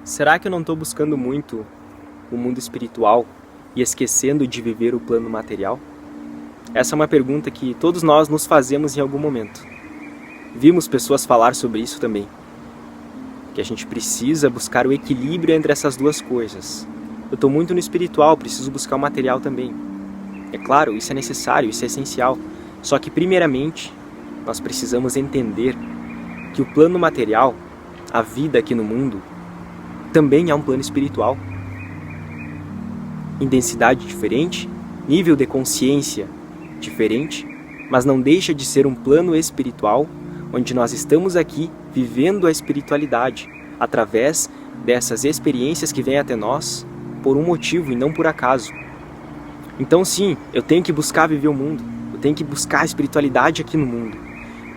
Será que eu não estou buscando muito o mundo espiritual e esquecendo de viver o plano material? Essa é uma pergunta que todos nós nos fazemos em algum momento. Vimos pessoas falar sobre isso também, que a gente precisa buscar o equilíbrio entre essas duas coisas. Eu estou muito no espiritual, preciso buscar o material também. É claro, isso é necessário, isso é essencial. Só que, primeiramente, nós precisamos entender que o plano material, a vida aqui no mundo, também é um plano espiritual. Em densidade diferente, nível de consciência diferente, mas não deixa de ser um plano espiritual, onde nós estamos aqui vivendo a espiritualidade, através dessas experiências que vêm até nós por um motivo e não por acaso. Então sim, eu tenho que buscar viver o mundo, eu tenho que buscar a espiritualidade aqui no mundo.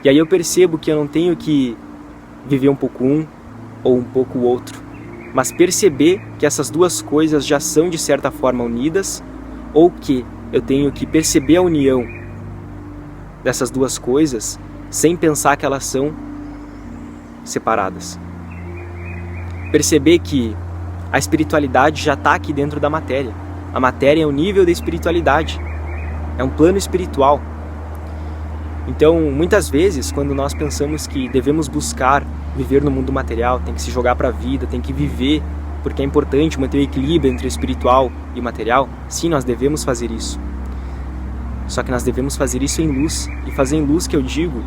E aí eu percebo que eu não tenho que viver um pouco um ou um pouco o outro, mas perceber que essas duas coisas já são de certa forma unidas, ou que eu tenho que perceber a união dessas duas coisas sem pensar que elas são separadas. Perceber que a espiritualidade já está aqui dentro da matéria. A matéria é o nível da espiritualidade, é um plano espiritual. Então, muitas vezes, quando nós pensamos que devemos buscar viver no mundo material, tem que se jogar para a vida, tem que viver, porque é importante manter o equilíbrio entre o espiritual e o material, sim, nós devemos fazer isso. Só que nós devemos fazer isso em luz. E fazer em luz, que eu digo,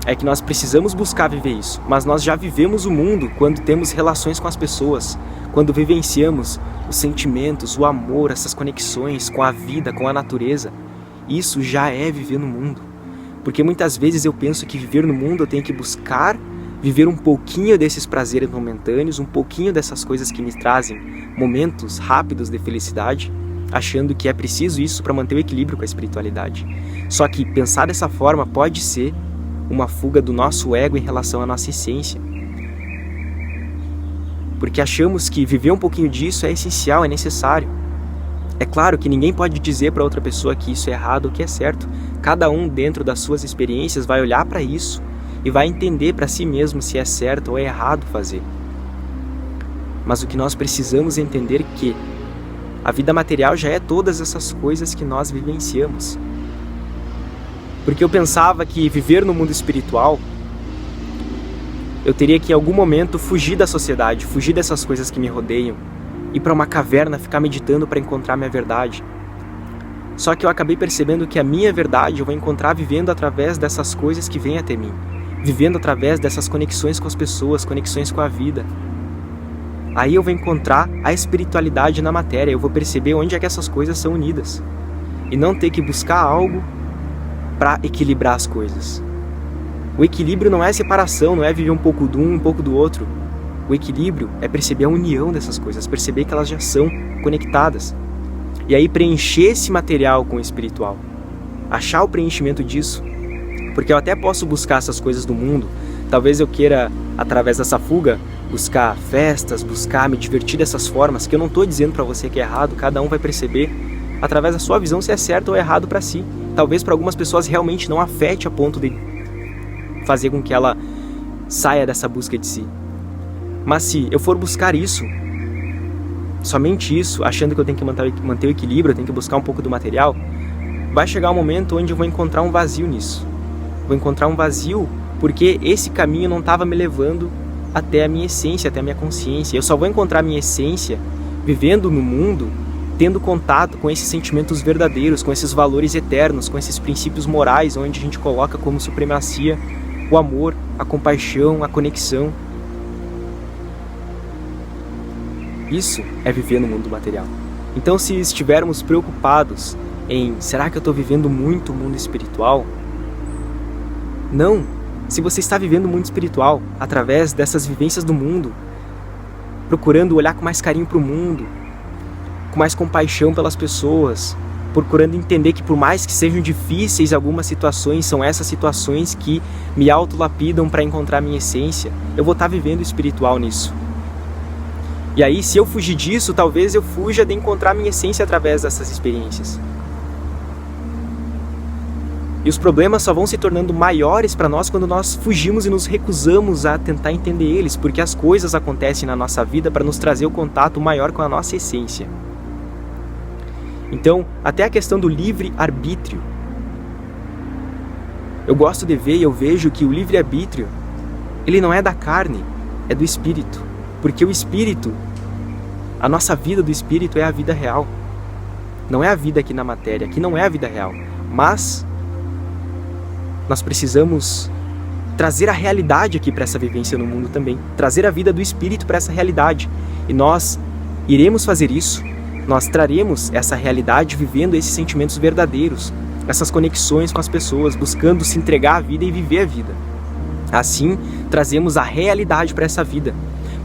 é que nós precisamos buscar viver isso. Mas nós já vivemos o mundo quando temos relações com as pessoas, quando vivenciamos os sentimentos, o amor, essas conexões com a vida, com a natureza. Isso já é viver no mundo. Porque muitas vezes eu penso que viver no mundo eu tenho que buscar viver um pouquinho desses prazeres momentâneos, um pouquinho dessas coisas que me trazem momentos rápidos de felicidade, achando que é preciso isso para manter o equilíbrio com a espiritualidade. Só que pensar dessa forma pode ser uma fuga do nosso ego em relação à nossa essência. Porque achamos que viver um pouquinho disso é essencial, é necessário. É claro que ninguém pode dizer para outra pessoa que isso é errado ou que é certo. Cada um, dentro das suas experiências, vai olhar para isso e vai entender para si mesmo se é certo ou é errado fazer. Mas o que nós precisamos entender é que a vida material já é todas essas coisas que nós vivenciamos. Porque eu pensava que viver no mundo espiritual, eu teria que em algum momento fugir da sociedade, fugir dessas coisas que me rodeiam, ir para uma caverna, ficar meditando para encontrar minha verdade. Só que eu acabei percebendo que a minha verdade eu vou encontrar vivendo através dessas coisas que vêm até mim, vivendo através dessas conexões com as pessoas, conexões com a vida. Aí eu vou encontrar a espiritualidade na matéria, eu vou perceber onde é que essas coisas são unidas. E não ter que buscar algo para equilibrar as coisas. O equilíbrio não é separação, não é viver um pouco de um, um pouco do outro. O equilíbrio é perceber a união dessas coisas, perceber que elas já são conectadas. E aí preencher esse material com o espiritual. Achar o preenchimento disso. Porque eu até posso buscar essas coisas do mundo. Talvez eu queira, através dessa fuga, buscar festas, buscar me divertir dessas formas, que eu não estou dizendo para você que é errado, cada um vai perceber, através da sua visão, se é certo ou errado para si. Talvez para algumas pessoas realmente não afete a ponto de fazer com que ela saia dessa busca de si. Mas se eu for buscar isso, somente isso, achando que eu tenho que manter o equilíbrio, eu tenho que buscar um pouco do material, vai chegar um momento onde eu vou encontrar um vazio nisso. Vou encontrar um vazio porque esse caminho não estava me levando até a minha essência, até a minha consciência. Eu só vou encontrar a minha essência vivendo no mundo, tendo contato com esses sentimentos verdadeiros, com esses valores eternos, com esses princípios morais, onde a gente coloca como supremacia o amor, a compaixão, a conexão. Isso é viver no mundo material. Então, se estivermos preocupados em será que eu estou vivendo muito o mundo espiritual? Não! Se você está vivendo o mundo espiritual através dessas vivências do mundo, procurando olhar com mais carinho para o mundo, com mais compaixão pelas pessoas, procurando entender que por mais que sejam difíceis algumas situações, são essas situações que me autolapidam para encontrar minha essência, eu vou estar vivendo o espiritual nisso. E aí, se eu fugir disso, talvez eu fuja de encontrar minha essência através dessas experiências. E os problemas só vão se tornando maiores para nós quando nós fugimos e nos recusamos a tentar entender eles, porque as coisas acontecem na nossa vida para nos trazer o contato maior com a nossa essência. Então, até a questão do livre-arbítrio. Eu gosto de ver e eu vejo que o livre-arbítrio, ele não é da carne, é do espírito. Porque o espírito, a nossa vida do espírito é a vida real. Não é a vida aqui na matéria, aqui não é a vida real. Mas nós precisamos trazer a realidade aqui para essa vivência no mundo também. Trazer a vida do espírito para essa realidade. E nós iremos fazer isso. Nós traremos essa realidade vivendo esses sentimentos verdadeiros, essas conexões com as pessoas, buscando se entregar à vida e viver a vida. Assim, trazemos a realidade para essa vida,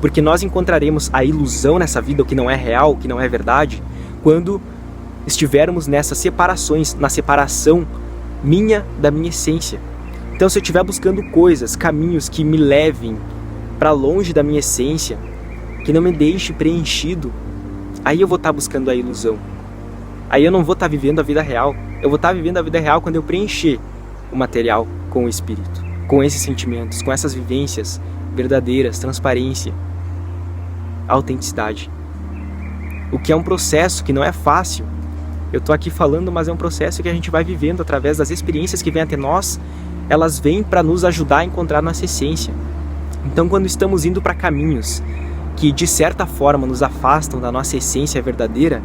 porque nós encontraremos a ilusão nessa vida, o que não é real, o que não é verdade, quando estivermos nessas separações, na separação minha da minha essência. Então, se eu estiver buscando coisas, caminhos que me levem para longe da minha essência, que não me deixe preenchido, aí eu vou estar buscando a ilusão. Aí eu não vou estar vivendo a vida real. Eu vou estar vivendo a vida real quando eu preencher o material com o espírito, com esses sentimentos, com essas vivências verdadeiras, transparência, autenticidade. O que é um processo que não é fácil. Eu estou aqui falando, mas é um processo que a gente vai vivendo através das experiências que vêm até nós. Elas vêm para nos ajudar a encontrar nossa essência. Então, quando estamos indo para caminhos que de certa forma nos afastam da nossa essência verdadeira,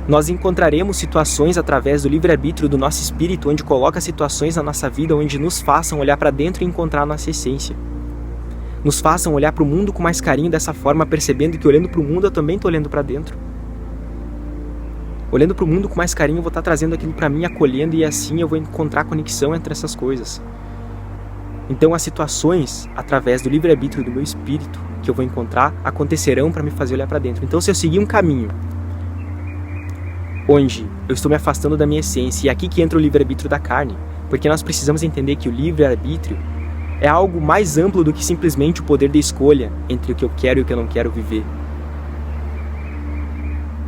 nós encontraremos situações através do livre-arbítrio do nosso espírito, onde coloca situações na nossa vida onde nos façam olhar para dentro e encontrar a nossa essência. Nos façam olhar para o mundo com mais carinho dessa forma, percebendo que olhando para o mundo eu também estou olhando para dentro. Olhando para o mundo com mais carinho eu vou estar trazendo aquilo para mim, acolhendo, e assim eu vou encontrar conexão entre essas coisas. Então as situações, através do livre-arbítrio do meu espírito, que eu vou encontrar, acontecerão para me fazer olhar para dentro. Então, se eu seguir um caminho onde eu estou me afastando da minha essência, e é aqui que entra o livre-arbítrio da carne, porque nós precisamos entender que o livre-arbítrio é algo mais amplo do que simplesmente o poder de escolha entre o que eu quero e o que eu não quero viver.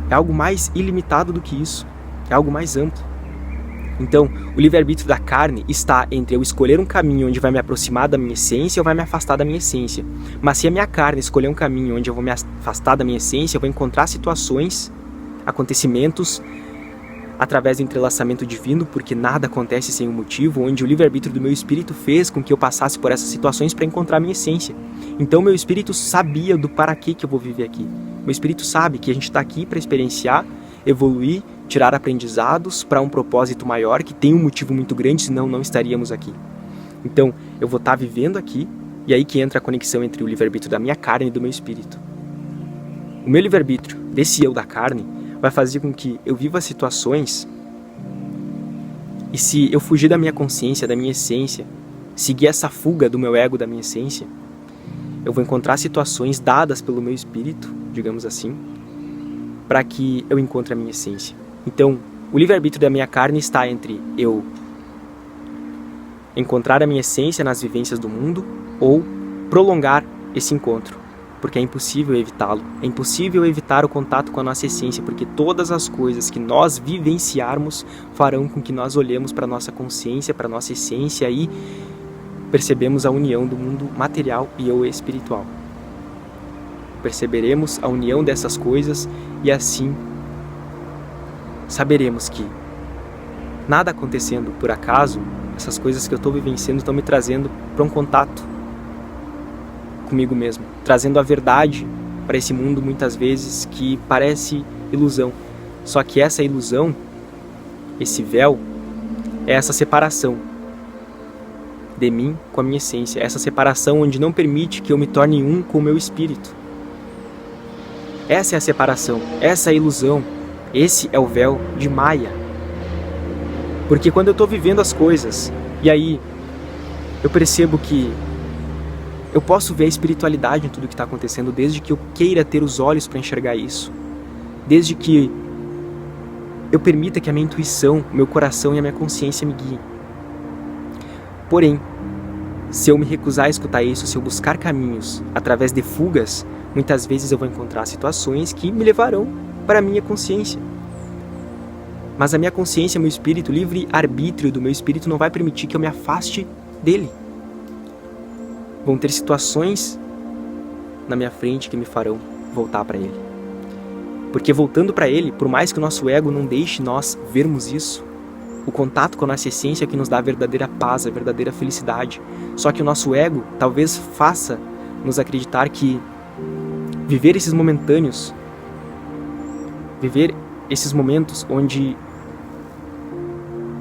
É algo mais ilimitado do que isso, é algo mais amplo. Então, o livre-arbítrio da carne está entre eu escolher um caminho onde vai me aproximar da minha essência ou vai me afastar da minha essência. Mas se a minha carne escolher um caminho onde eu vou me afastar da minha essência, eu vou encontrar situações, acontecimentos, através do entrelaçamento divino, porque nada acontece sem um motivo, onde o livre-arbítrio do meu espírito fez com que eu passasse por essas situações para encontrar a minha essência. Então, meu espírito sabia do para que eu vou viver aqui. Meu espírito sabe que a gente está aqui para experienciar, evoluir, tirar aprendizados para um propósito maior que tem um motivo muito grande, senão não estaríamos aqui. Então, eu vou estar vivendo aqui, e aí que entra a conexão entre o livre-arbítrio da minha carne e do meu espírito. O meu livre-arbítrio, desse eu da carne, vai fazer com que eu viva situações, e se eu fugir da minha consciência, da minha essência, seguir essa fuga do meu ego, da minha essência, eu vou encontrar situações dadas pelo meu espírito, digamos assim, para que eu encontre a minha essência. Então, o livre-arbítrio da minha carne está entre eu encontrar a minha essência nas vivências do mundo ou prolongar esse encontro, porque é impossível evitá-lo. É impossível evitar o contato com a nossa essência, porque todas as coisas que nós vivenciarmos farão com que nós olhemos para a nossa consciência, para a nossa essência e percebemos a união do mundo material e eu espiritual. Perceberemos a união dessas coisas e assim saberemos que nada acontecendo por acaso, essas coisas que eu estou vivenciando estão me trazendo para um contato comigo mesmo, trazendo a verdade para esse mundo muitas vezes que parece ilusão. Só que essa ilusão, esse véu, é essa separação de mim com a minha essência, essa separação onde não permite que eu me torne um com o meu espírito. Essa é a separação, essa é a ilusão, esse é o véu de Maia. Porque quando eu estou vivendo as coisas, e aí eu percebo que eu posso ver a espiritualidade em tudo que está acontecendo, desde que eu queira ter os olhos para enxergar isso, desde que eu permita que a minha intuição, o meu coração e a minha consciência me guiem. Porém, se eu me recusar a escutar isso, se eu buscar caminhos através de fugas, muitas vezes eu vou encontrar situações que me levarão para a minha consciência. Mas a minha consciência, meu espírito, o livre arbítrio do meu espírito não vai permitir que eu me afaste dele. Vão ter situações na minha frente que me farão voltar para ele. Porque voltando para ele, por mais que o nosso ego não deixe nós vermos isso, o contato com a nossa essência é que nos dá a verdadeira paz, a verdadeira felicidade. Só que o nosso ego talvez faça nos acreditar que viver esses momentâneos, viver esses momentos onde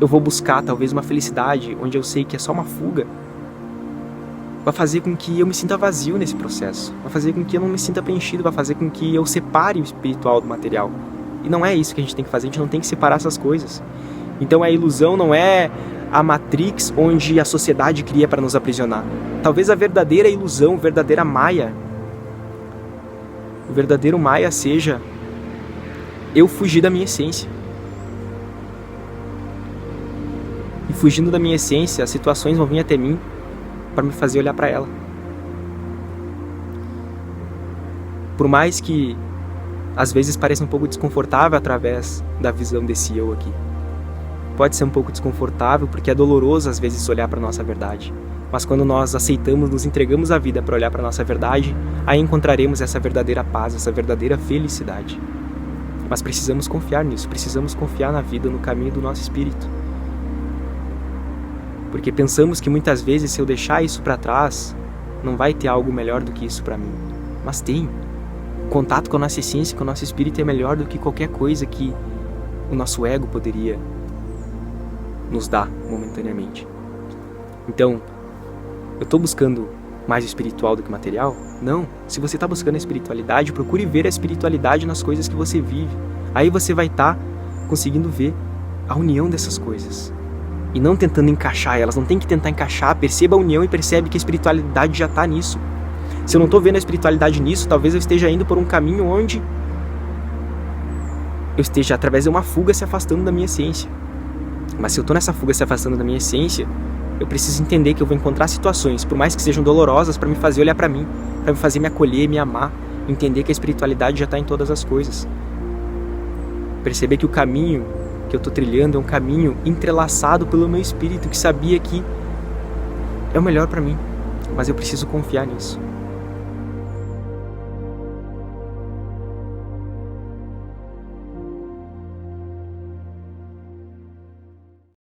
eu vou buscar talvez uma felicidade, onde eu sei que é só uma fuga, vai fazer com que eu me sinta vazio nesse processo, vai fazer com que eu não me sinta preenchido, vai fazer com que eu separe o espiritual do material. E não é isso que a gente tem que fazer, a gente não tem que separar essas coisas. Então a ilusão não é a Matrix onde a sociedade cria para nos aprisionar. Talvez a verdadeira ilusão, a verdadeira Maia, o verdadeiro Maia seja eu fugir da minha essência. E fugindo da minha essência, as situações vão vir até mim para me fazer olhar para ela. Por mais que às vezes pareça um pouco desconfortável através da visão desse eu aqui. Pode ser um pouco desconfortável porque é doloroso às vezes olhar para a nossa verdade. Mas quando nós aceitamos, nos entregamos à vida para olhar para a nossa verdade, aí encontraremos essa verdadeira paz, essa verdadeira felicidade. Mas precisamos confiar nisso, precisamos confiar na vida, no caminho do nosso espírito. Porque pensamos que muitas vezes se eu deixar isso para trás, não vai ter algo melhor do que isso para mim. Mas tem. O contato com a nossa essência, com o nosso espírito é melhor do que qualquer coisa que o nosso ego poderia nos dar momentaneamente. Então, eu estou buscando mais espiritual do que material? Não. Se você está buscando a espiritualidade, procure ver a espiritualidade nas coisas que você vive. Aí você vai estar conseguindo ver a união dessas coisas. E não tentando encaixar elas, não tem que tentar encaixar, perceba a união e percebe que a espiritualidade já está nisso. Se eu não estou vendo a espiritualidade nisso, talvez eu esteja indo por um caminho onde eu esteja, através de uma fuga, se afastando da minha essência. Mas se eu estou nessa fuga se afastando da minha essência, eu preciso entender que eu vou encontrar situações, por mais que sejam dolorosas, para me fazer olhar para mim, para me fazer me acolher, me amar, entender que a espiritualidade já está em todas as coisas. Perceber que o caminho que eu estou trilhando é um caminho entrelaçado pelo meu espírito, que sabia que é o melhor para mim, mas eu preciso confiar nisso.